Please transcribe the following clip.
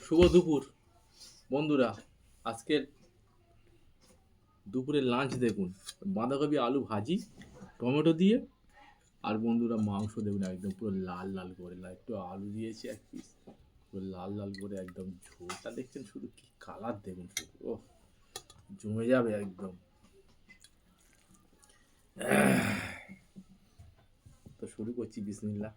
শুভ দুপুর বন্ধুরা। আজকের দুপুরের লাঞ্চ দেখুন, বাঁধাকপি আলু ভাজি টমেটো দিয়ে, আর বন্ধুরা মাংস দেখুন একদম পুরো লাল লাল করে, একটু আলু দিয়েছে এক পিস, পুরো লাল লাল করে একদম ঝোলটা দেখছেন, শুধু কি কালার দেখুন, শুধু ও জমে যাবে একদম। তো শুরু করছি, বিসমিল্লাহ।